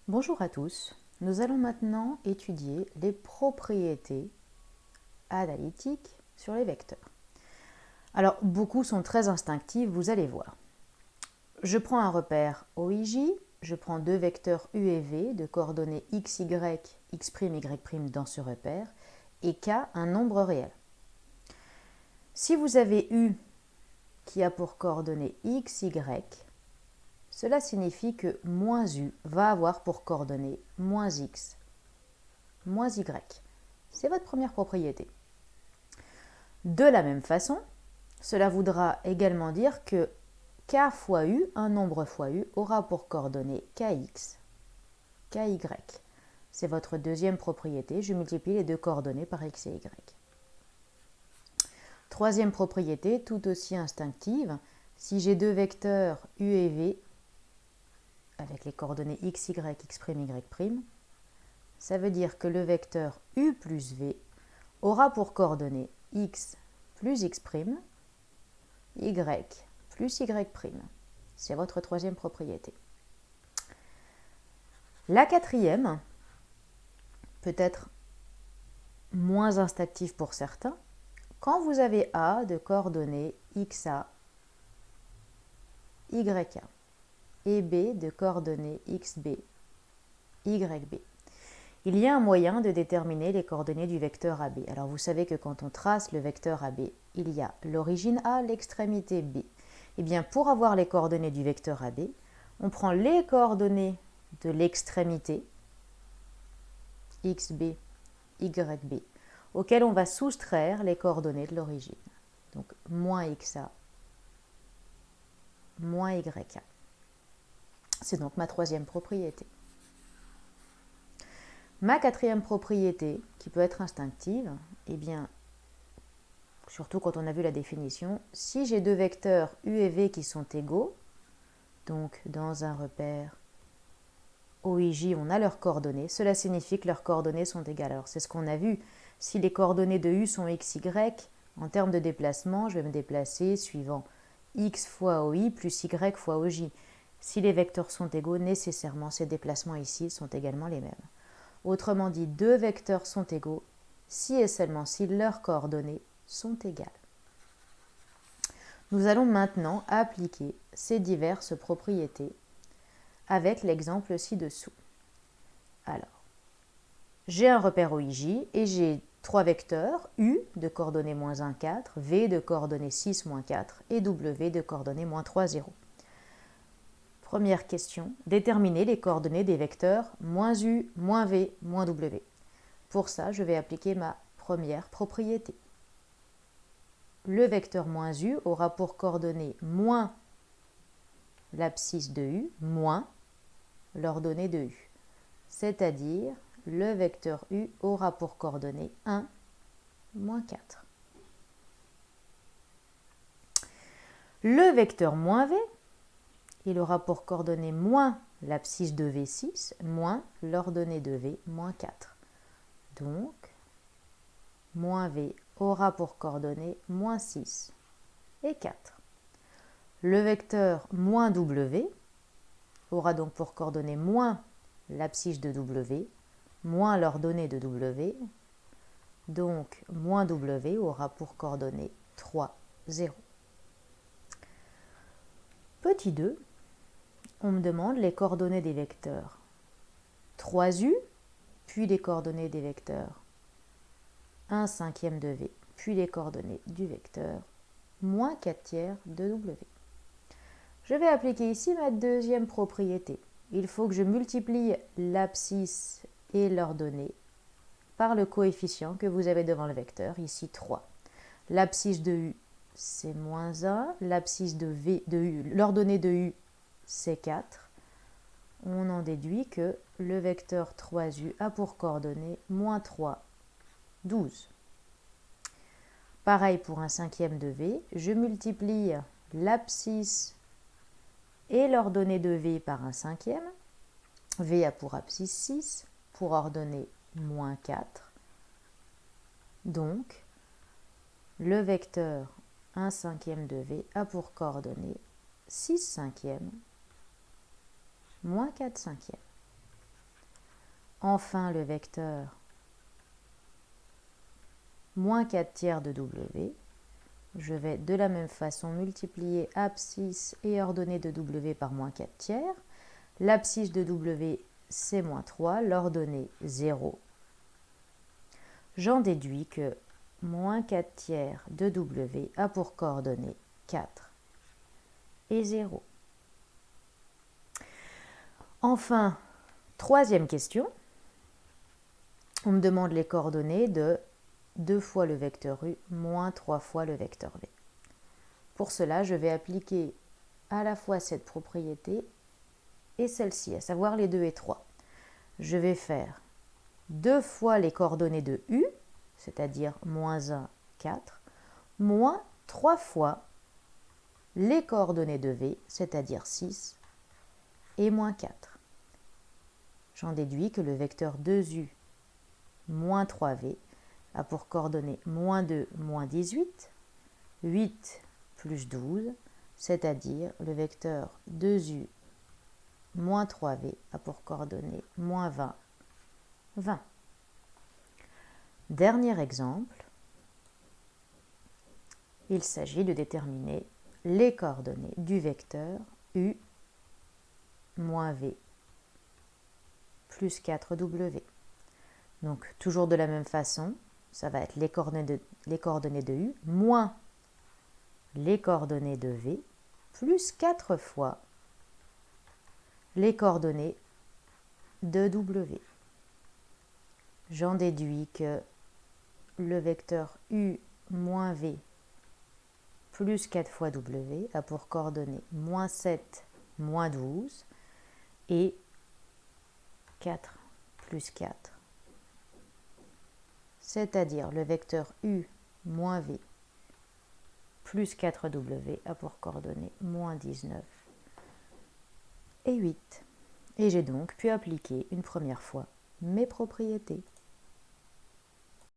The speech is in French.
Bonjour à tous, nous allons maintenant étudier les propriétés analytiques sur les vecteurs. Alors, beaucoup sont très instinctives, vous allez voir. Je prends un repère OIJ, je prends deux vecteurs U et V de coordonnées x, y, x', y' dans ce repère, et k, un nombre réel. Si vous avez U qui a pour coordonnées x, y, cela signifie que moins U va avoir pour coordonnées moins x, moins y. C'est votre première propriété. De la même façon, cela voudra également dire que k fois u, un nombre fois u, aura pour coordonnées kx, ky. C'est votre deuxième propriété, je multiplie les deux coordonnées par x et y. Troisième propriété, tout aussi instinctive, si j'ai deux vecteurs u et v avec les coordonnées x, y, x', y', ça veut dire que le vecteur u plus v aura pour coordonnées x plus x', y plus y'. C'est votre troisième propriété. La quatrième, peut-être moins instinctive pour certains, quand vous avez A de coordonnées XA, YA et B de coordonnées XB, YB. Il y a un moyen de déterminer les coordonnées du vecteur AB. Alors vous savez que quand on trace le vecteur AB, il y a l'origine A, l'extrémité B. Et bien pour avoir les coordonnées du vecteur AB, on prend les coordonnées de l'extrémité XB, YB, auxquelles on va soustraire les coordonnées de l'origine. Donc moins XA, moins YA. C'est donc ma troisième propriété. Ma quatrième propriété, qui peut être instinctive, eh bien, surtout quand on a vu la définition, si j'ai deux vecteurs u et v qui sont égaux, donc dans un repère OIJ, on a leurs coordonnées, cela signifie que leurs coordonnées sont égales. Alors c'est ce qu'on a vu, si les coordonnées de u sont x, y, en termes de déplacement, je vais me déplacer suivant x fois OI plus y fois OJ. Si les vecteurs sont égaux, nécessairement ces déplacements ici sont également les mêmes. Autrement dit, deux vecteurs sont égaux si et seulement si leurs coordonnées sont égales. Nous allons maintenant appliquer ces diverses propriétés avec l'exemple ci-dessous. Alors, j'ai un repère OIJ et j'ai trois vecteurs, U de coordonnées moins 1, 4, V de coordonnées 6, moins 4 et W de coordonnées moins 3, 0. Première question, déterminer les coordonnées des vecteurs moins U, moins V, moins W. Pour ça, je vais appliquer ma première propriété. Le vecteur moins U aura pour coordonnées moins l'abscisse de U, moins l'ordonnée de U. C'est-à-dire, le vecteur U aura pour coordonnées 1, moins 4. Le vecteur moins V, il aura pour coordonnées moins l'abscisse de V6, moins l'ordonnée de V, moins 4. Donc, moins V aura pour coordonnées moins 6 et 4. Le vecteur moins W aura donc pour coordonnées moins l'abscisse de W, moins l'ordonnée de W. Donc, moins W aura pour coordonnées 3, 0. Petit 2, on me demande les coordonnées des vecteurs 3U, puis les coordonnées des vecteurs 1 cinquième de V, puis les coordonnées du vecteur moins 4 tiers de W. Je vais appliquer ici ma deuxième propriété. Il faut que je multiplie l'abscisse et l'ordonnée par le coefficient que vous avez devant le vecteur, ici 3. L'abscisse de U, c'est moins 1. L'abscisse de U, l'ordonnée de U, c'est 4. On en déduit que le vecteur 3U a pour coordonnées moins 3, 12. Pareil pour un cinquième de V, je multiplie l'abscisse et l'ordonnée de V par un cinquième. V a pour abscisse 6, pour ordonnée moins 4. Donc, le vecteur 1 cinquième de V a pour coordonnées 6 cinquièmes moins 4 cinquièmes. enfin le vecteur moins 4 tiers de W. Je vais de la même façon multiplier abscisse et ordonnée de W par moins 4 tiers. L'abscisse de W, c'est moins 3, l'ordonnée 0. J'en déduis que moins 4 tiers de W a pour coordonnées 4 et 0. Enfin, troisième question. On me demande les coordonnées de 2 fois le vecteur U moins 3 fois le vecteur V. Pour cela, je vais appliquer à la fois cette propriété et celle-ci, à savoir les 2 et 3. Je vais faire 2 fois les coordonnées de U, c'est-à-dire moins 1, 4, moins 3 fois les coordonnées de V, c'est-à-dire 6, et moins 4. J'en déduis que le vecteur 2U moins 3V a pour coordonnées moins 2, moins 18, 8 plus 12, c'est-à-dire le vecteur 2U moins 3V a pour coordonnées moins 20, 20. Dernier exemple, il s'agit de déterminer les coordonnées du vecteur U moins V plus 4W. Donc toujours de la même façon, ça va être les coordonnées de U moins les coordonnées de V plus 4 fois les coordonnées de W. J'en déduis que le vecteur U moins V plus 4 fois W a pour coordonnées moins 7, moins 12 et 4 plus 4. C'est-à-dire le vecteur U moins V plus 4W a pour coordonnées moins 19 et 8. Et j'ai donc pu appliquer une première fois mes propriétés.